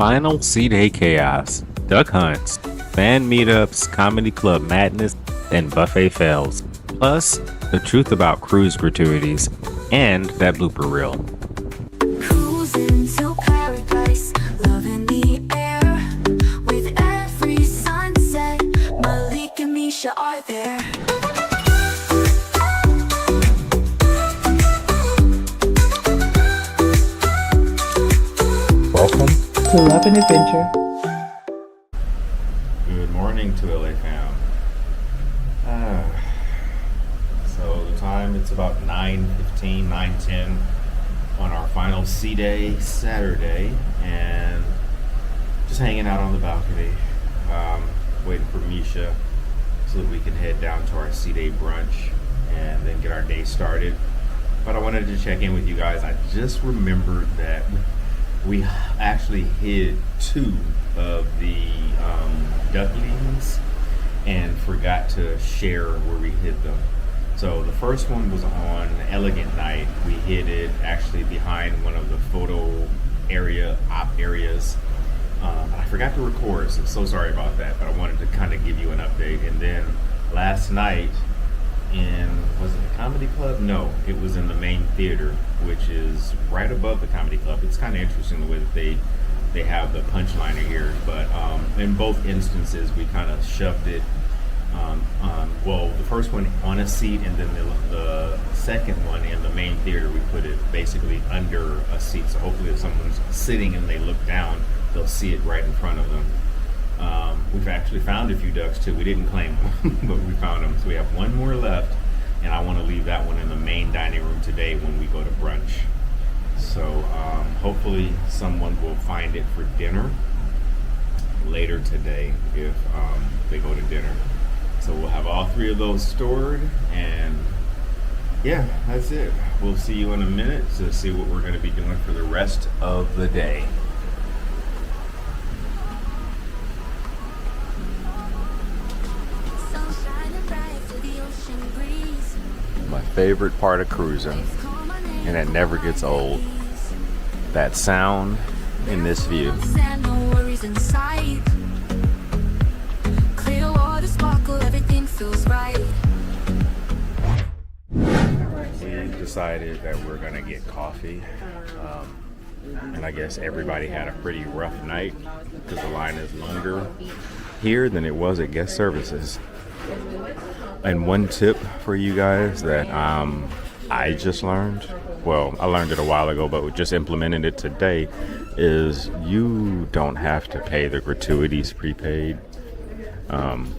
Final C-Day chaos, duck hunts, fan meetups, comedy club madness, and buffet fails. Plus, the truth about cruise gratuities and that blooper reel. Cruising to paradise, love in the air. With every sunset, Malik and Mesha are there. Welcome to Love and Adventure. Good morning to LA fam. So the time, it's about 9:15, 9:10 on our final C-Day Saturday, and just hanging out on the balcony, waiting for Mesha so that we can head down to our C-Day brunch and then get our day started. But I wanted to check in with you guys. I just remembered that we actually hid two of the ducklings and forgot to share where we hid them. So the first one was on Elegant Night. We hid it actually behind one of the photo areas. I forgot to record, so I'm so sorry about that, but I wanted to kind of give you an update. And then last night was it the comedy club? No, it was in the main theater, which is right above the comedy club. It's kind of interesting the way that they have the Punchliner here, but in both instances we kind of shoved it well, the first one on a seat, and then the second one in the main theater we put it basically under a seat, so hopefully if someone's sitting and they look down, they'll see it right in front of them. We've actually found a few ducks too. We didn't claim them, but we found them. So we have one more left, and I want to leave that one in the main dining room today when we go to brunch. So hopefully someone will find it for dinner later today if they go to dinner. So we'll have all three of those stored, and yeah, that's it. We'll see you in a minute to see what we're going to be doing for the rest of the day. My favorite part of cruising, and it never gets old, that sound in this view. Clear water sparkle, everything feels right. We decided that we're gonna get coffee, and I guess everybody had a pretty rough night because the line is longer here than it was at guest services. And one tip for you guys that I just learned, well, I learned it a while ago, but we just implemented it today, is you don't have to pay the gratuities prepaid.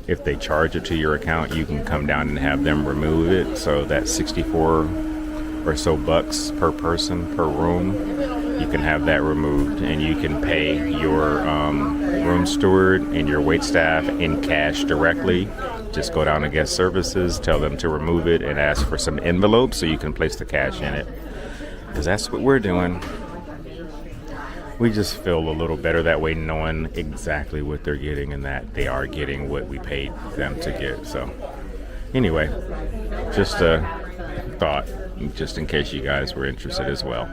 If they charge it to your account, you can come down and have them remove it. So that's 64 or so bucks per person per room. You can have that removed, and you can pay your room steward and your wait staff in cash directly. Just go down to guest services, tell them to remove it, and ask for some envelopes so you can place the cash in it. Because that's what we're doing. We just feel a little better that way, knowing exactly what they're getting and that they are getting what we paid them to get. So anyway, just a thought, just in case you guys were interested as well.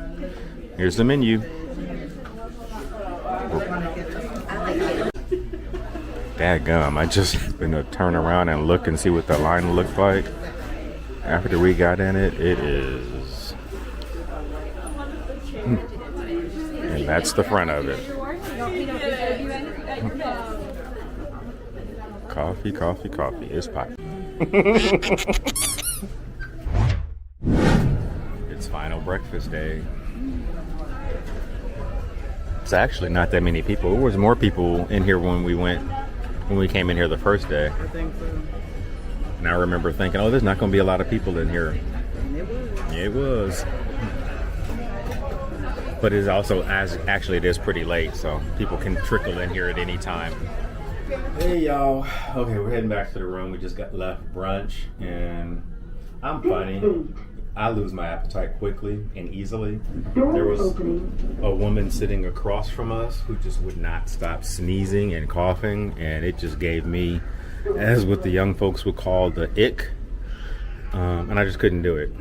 Here's the menu. Dadgum, I just gonna turn around and look and see what the line looked like. After we got in it, it is. And that's the front of it. Coffee, coffee, coffee. It's popping. It's final breakfast day. It's actually not that many people. There was more people in here when we came in here the first day. I think so. And I remember thinking, oh, there's not going to be a lot of people in here. It was. But it's also, actually it is pretty late, so people can trickle in here at any time. Hey y'all. Okay, we're heading back to the room. We just got left brunch, and I'm funny. I lose my appetite quickly and easily. There was a woman sitting across from us who just would not stop sneezing and coughing, and it just gave me, as what the young folks would call, the ick, and I just couldn't do it.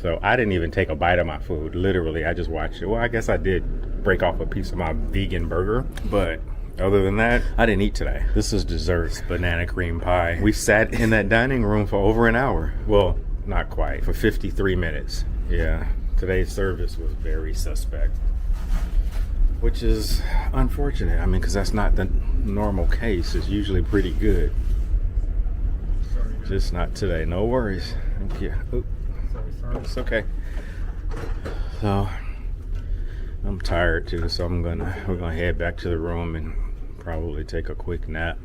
So I didn't even take a bite of my food. Literally, I just watched it. Well, I guess I did break off a piece of my vegan burger, but other than that, I didn't eat today. This is desserts, banana cream pie. We sat in that dining room for over an hour. Well, not quite, for 53 minutes. Yeah, today's service was very suspect, which is unfortunate. I mean, because that's not the normal case. It's usually pretty good. Just not today. No worries. Thank you. Oop. It's okay. So I'm tired too, so we're gonna head back to the room and probably take a quick nap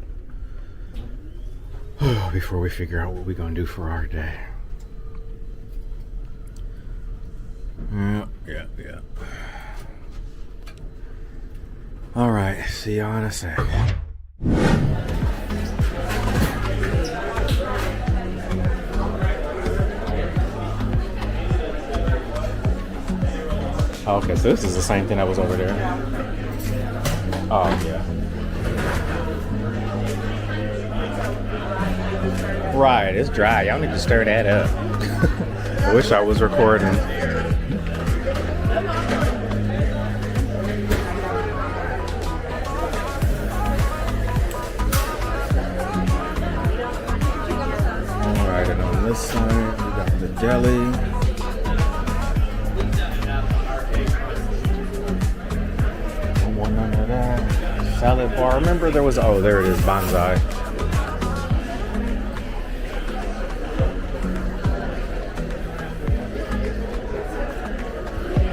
before we figure out what we're gonna do for our day. Yeah. All right, see y'all in a sec. Okay, so this is the same thing that was over there. Oh, yeah. Right, it's dry. Y'all need to stir that up. I wish I was recording. Alright, and on this side, we got the deli. Salad bar. Remember there was, oh, there it is, bonsai.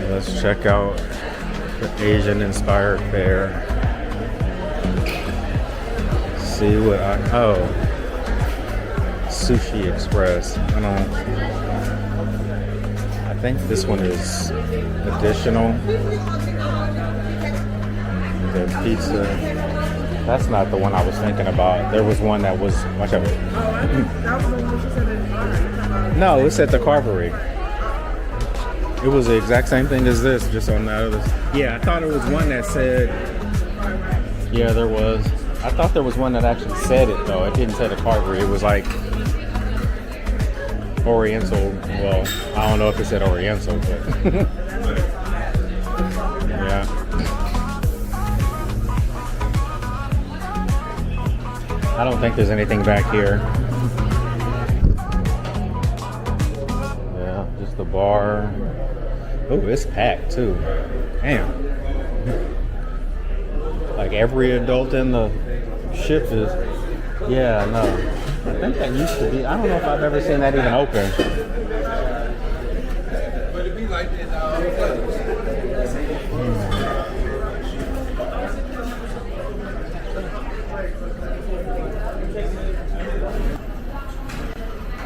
Let's check out the Asian inspired fare. See what Sushi Express. I think this one is additional. The pizza, that's not the one I was thinking about. There was one that was, watch out. That was the one she said in No, it's at the Carvery. It was the exact same thing as this, just on that other. Yeah, I thought it was one that said. Yeah, there was. I thought there was one that actually said it though. It didn't say the Carvery. It was like Oriental. Well, I don't know if it said Oriental, but yeah. I don't think there's anything back here. Yeah, just the bar. Oh, it's packed too. Damn. Like every adult in the ship is. Yeah, no. I think that used to be. I don't know if I've ever seen that even open. But it'd be like that.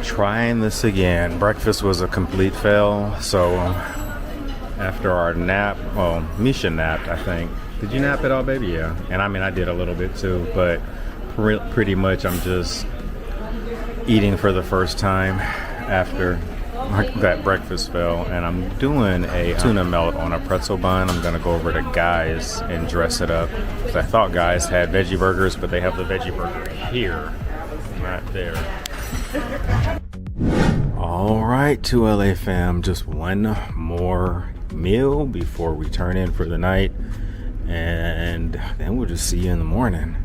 Trying this again. Breakfast was a complete fail. So after our nap, well, Misha napped, I think. Did you nap at all, baby? Yeah. And I mean, I did a little bit too, but pretty much I'm just eating for the first time after that breakfast fail. And I'm doing a tuna melt on a pretzel bun. I'm gonna go over to Guys and dress it up. Because I thought Guys had veggie burgers, but they have the veggie burger here, right there. All right, 2LA fam, just one more meal before we turn in for the night, and then we'll just see you in the morning.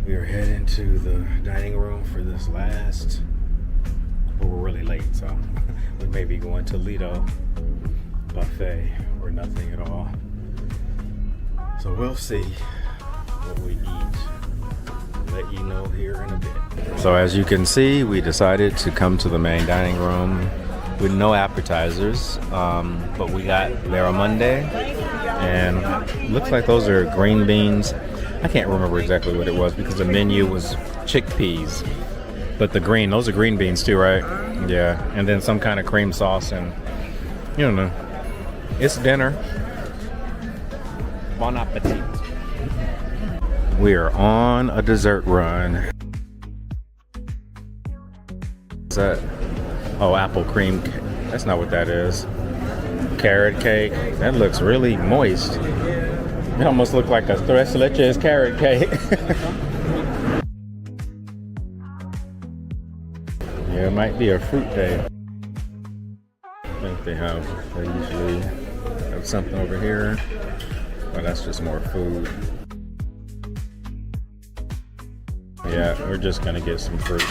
We are heading to the dining room for this last, but we're really late, so we may be going to Lido buffet or nothing at all. So we'll see what we eat. Let you know here in a bit. So as you can see, we decided to come to the main dining room with no appetizers, but we got barramundi, and looks like those are green beans. I can't remember exactly what it was because the menu was chickpeas, but those are green beans too, right? Yeah, and then some kind of cream sauce, and you don't know. It's dinner. Bon appetit. We are on a dessert run. What's that? Oh, apple cream cake. That's not what that is. Carrot cake. That looks really moist. It almost looks like a tres leches carrot cake. Yeah, it might be a fruit day. they have. They usually have something over here, but that's just more food. Yeah, we're just gonna get some fruit.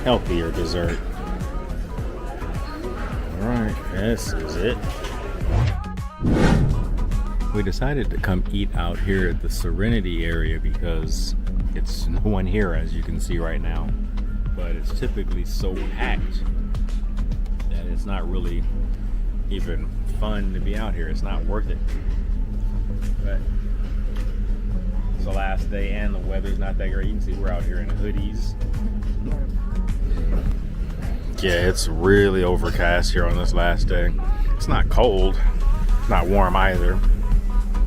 Healthier dessert. Alright, this is it. We decided to come eat out here at the Serenity area because it's no one here, as you can see right now. But it's typically so packed that it's not really even fun to be out here. It's not worth it. But it's the last day and the weather's not that great. You can see we're out here in hoodies. Yeah, it's really overcast here on this last day. It's not cold, not warm either.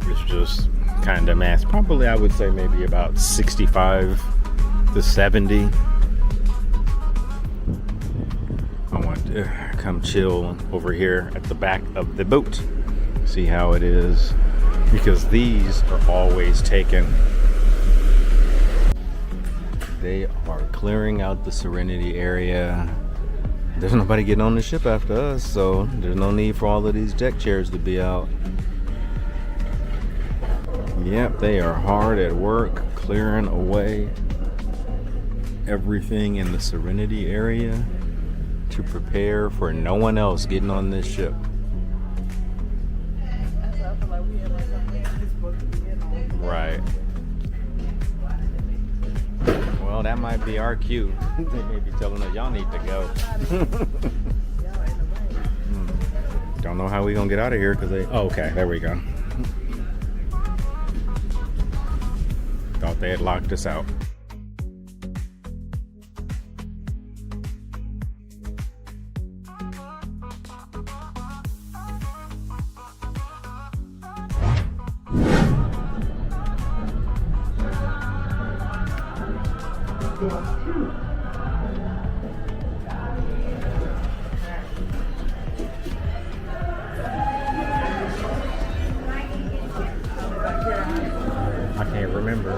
It's just kind of mess. Probably, I would say maybe about 65 to 70. I want to come chill over here at the back of the boat. See how it is, because these are always taken. They are clearing out the Serenity area. There's nobody getting on the ship after us, so there's no need for all of these deck chairs to be out. Yep, they are hard at work clearing away everything in the Serenity area to prepare for no one else getting on this ship. Right. Well, that might be our cue. They may be telling us y'all need to go. Don't know how we gonna get out of here because they. Oh, okay, there we go. Thought they had locked us out. I can't remember.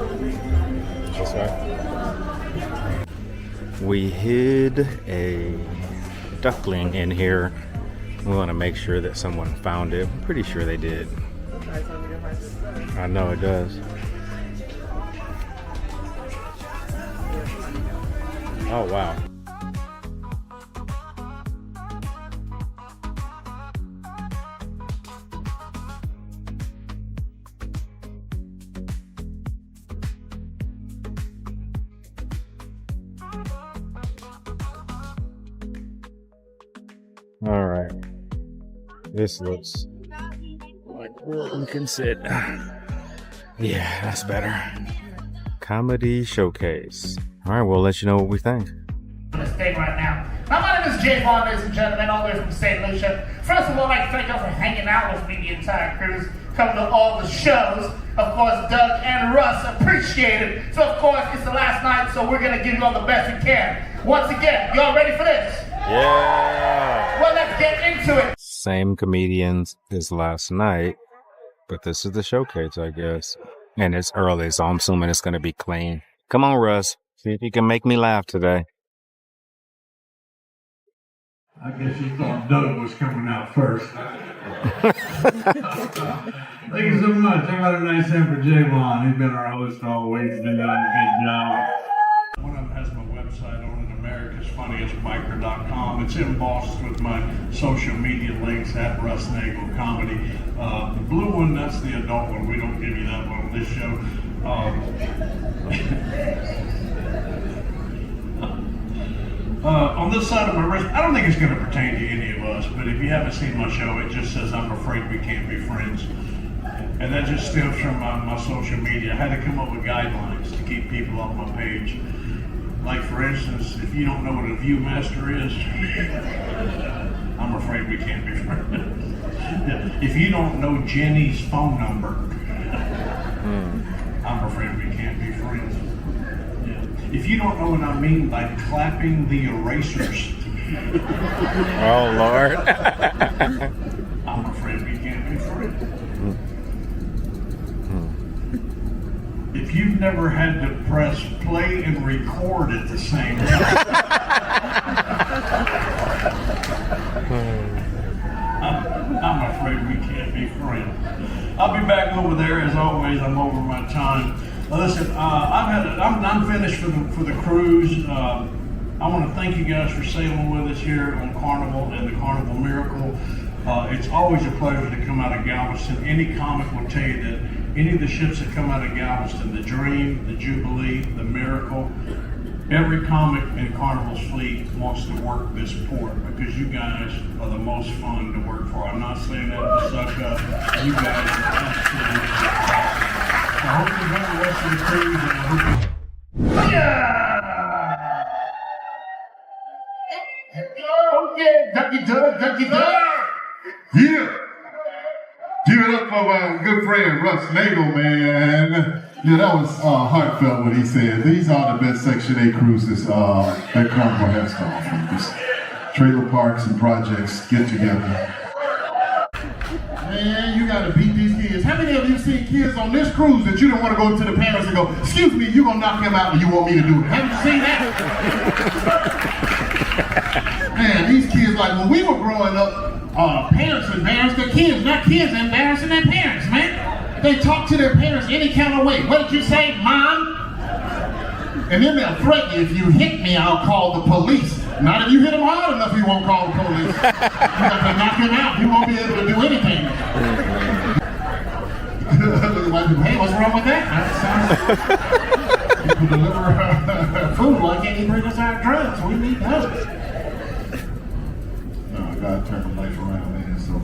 This way. We hid a duckling in here. We want to make sure that someone found it. I'm pretty sure they did. I know it does. Oh, wow. All right. This looks like where we can sit. Yeah, that's better. Comedy showcase. All right, we'll let you know what we think. This thing right now. My name is Jay Vaughn, ladies and gentlemen, all the way from St. Lucia. First of all, I'd like to thank y'all for hanging out with me, the entire cruise, coming to all the shows. Of course, Doug and Russ appreciate it. So, of course, it's the last night, so we're going to give you all the best we can. Once again, y'all ready for this? Yeah. Well, let's get into it. Same comedians as last night, but this is the showcase, I guess. And it's early, so I'm assuming it's going to be clean. Come on, Russ. See if you can make me laugh today. I guess you thought Doug was coming out first. Thank you so much. I got a nice hand for Jay Vaughn. He's been our host always. He's been doing a good job. One of them has my website on it, americasfunniestbiker.com. It's embossed with my social media links at Russ Nagel Comedy. The blue one, that's the adult one. We don't give you that one on this show. On this side of my wrist, I don't think it's going to pertain to any of us, but if you haven't seen my show, it just says, "I'm afraid we can't be friends." And that just stems from my social media. I had to come up with guidelines to keep people off my page. Like, for instance, if you don't know what a Viewmaster is, I'm afraid we can't be friends. If you don't know Jenny's phone number, I'm afraid we can't be friends. If you don't know what I mean by clapping the erasers, Oh, Lord. I'm afraid we can't be friends. you've never had to press play and record at the same time. I'm afraid we can't be friends. I'll be back over there as always. I'm over my time. Listen, I'm finished for the cruise. I want to thank you guys for sailing with us here on Carnival and the Carnival Miracle. It's always a pleasure to come out of Galveston. Any comic will tell you that any of the ships that come out of Galveston, the Dream, the Jubilee, the Miracle, every comic in Carnival's fleet wants to work this port because you guys are the most fun to work for. I'm not saying that to suck up. You guys are absolutely awesome. I hope you enjoy the rest of the cruise and I hope you... Okay, Ducky Doug. Yeah! Give it up for my good friend Russ Nagel, man. Yeah, that was heartfelt what he said. These are the best Section 8 cruises that Carnival has to offer. Just trailer parks and projects get together. Man, you gotta beat these kids. How many of you seen kids on this cruise that you don't want to go to the parents and go, excuse me, you gonna knock him out and you want me to do it? Haven't you seen that? Man, these kids, like when we were growing up, parents embarrassed their kids, not kids embarrassing their parents, man. They talk to their parents any kind of way. What did you say, Mom? And then they'll threaten you, if you hit me, I'll call the police. Not if you hit him hard enough, he won't call the police. You have to knock him out. He won't be able to do anything. Hey, what's wrong with that? People deliver food. Why can't he bring us our drugs? We need those. No, God turned my life around, man. So,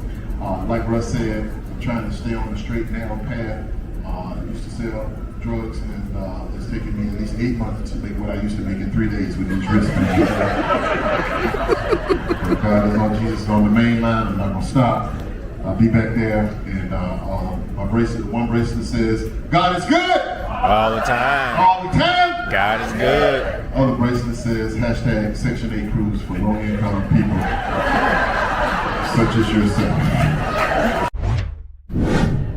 like Russ said, I'm trying to stay on the straight, narrow path. I used to sell drugs, and it's taken me at least 8 months to make what I used to make in 3 days with each wrist. God is on Jesus on the main line. I'm not gonna stop. I'll be back there, and my bracelet, one bracelet says, "God is good." All the time. All the time. God is good. Other bracelet says hashtag Section 8 cruise for low-income people such as yourself.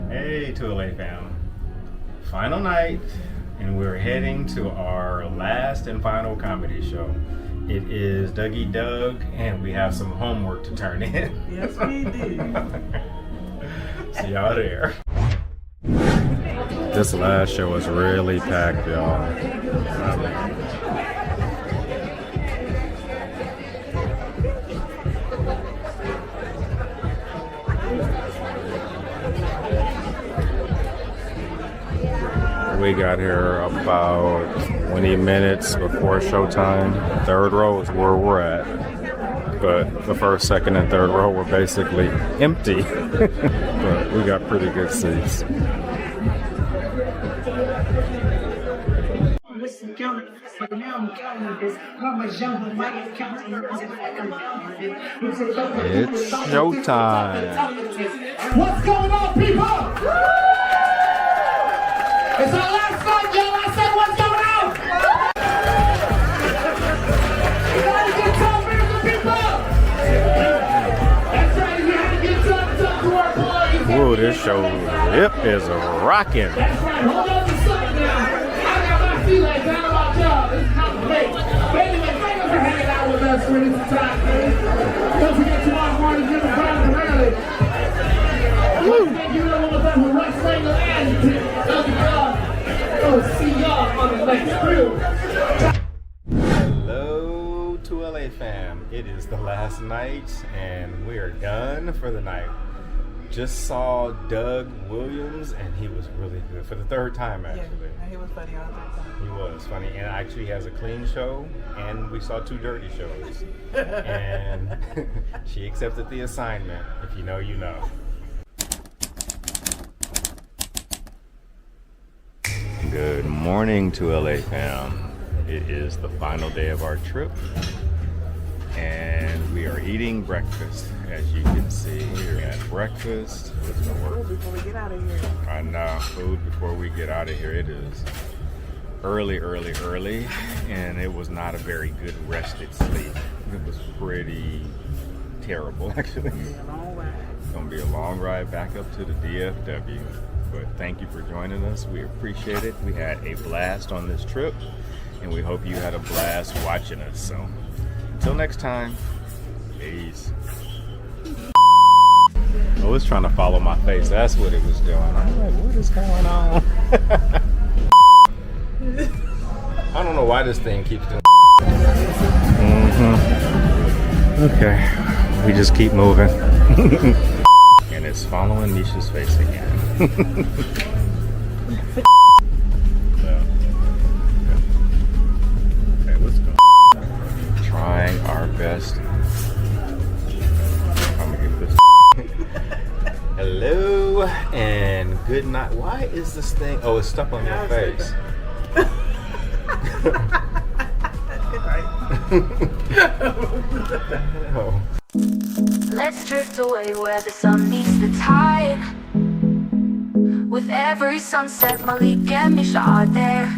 Hey, 2LA fam. Final night, and we're heading to our last and final comedy show. It is Dougie Doug, and we have some homework to turn in. Yes, we do. See y'all there. This last show was really packed, y'all. We got here about 20 minutes before showtime. Third row is where we're at. But the first, second, and third row were basically empty. But we got pretty good seats. It's showtime. What's going on, people? It's our last night, y'all. I said, what's going on? You gotta get some beautiful people. That's right. You gotta get some to our boys. Ooh, this show is rocking. That's right. Hold on to something now. I got my feelings out about y'all. This is not great. But anyway, thank you for hanging out with us for this time, man. Don't forget tomorrow morning, give a round of rally. You know what that with Russ Nagel and Love you, God. Oh, see y'all on the next cruise. Hello, 2LA fam. It is the last night, and we are done for the night. Just saw Doug Williams, and he was really good for the third time, actually. Yeah, he was funny all the time. He was funny, and actually has a clean show, and we saw 2 dirty shows. And she accepted the assignment. If you know, you know. Good morning, 2LA fam. It is the final day of our trip, and we are eating breakfast. As you can see, we're at breakfast. What's gonna work? Before we get out of here. I know, food before we get out of here. It is early, and it was not a very good rested sleep. It was pretty terrible, actually. It's a long ride. It's gonna be a long ride back up to the DFW. But thank you for joining us. We appreciate it. We had a blast on this trip, and we hope you had a blast watching us. So until next time, peace. I was trying to follow my face. That's what it was doing. I'm like, what is going on? I don't know why this thing keeps doing. Okay, we just keep moving. And it's following Misha's face again. Okay, let's go. Trying our best. I'm gonna get this. Hello and good night. Why is this thing? Oh, it's stuck on your face. Oh. Let's drift away where the sun meets the tide. With every sunset, Malik and Mesha are there.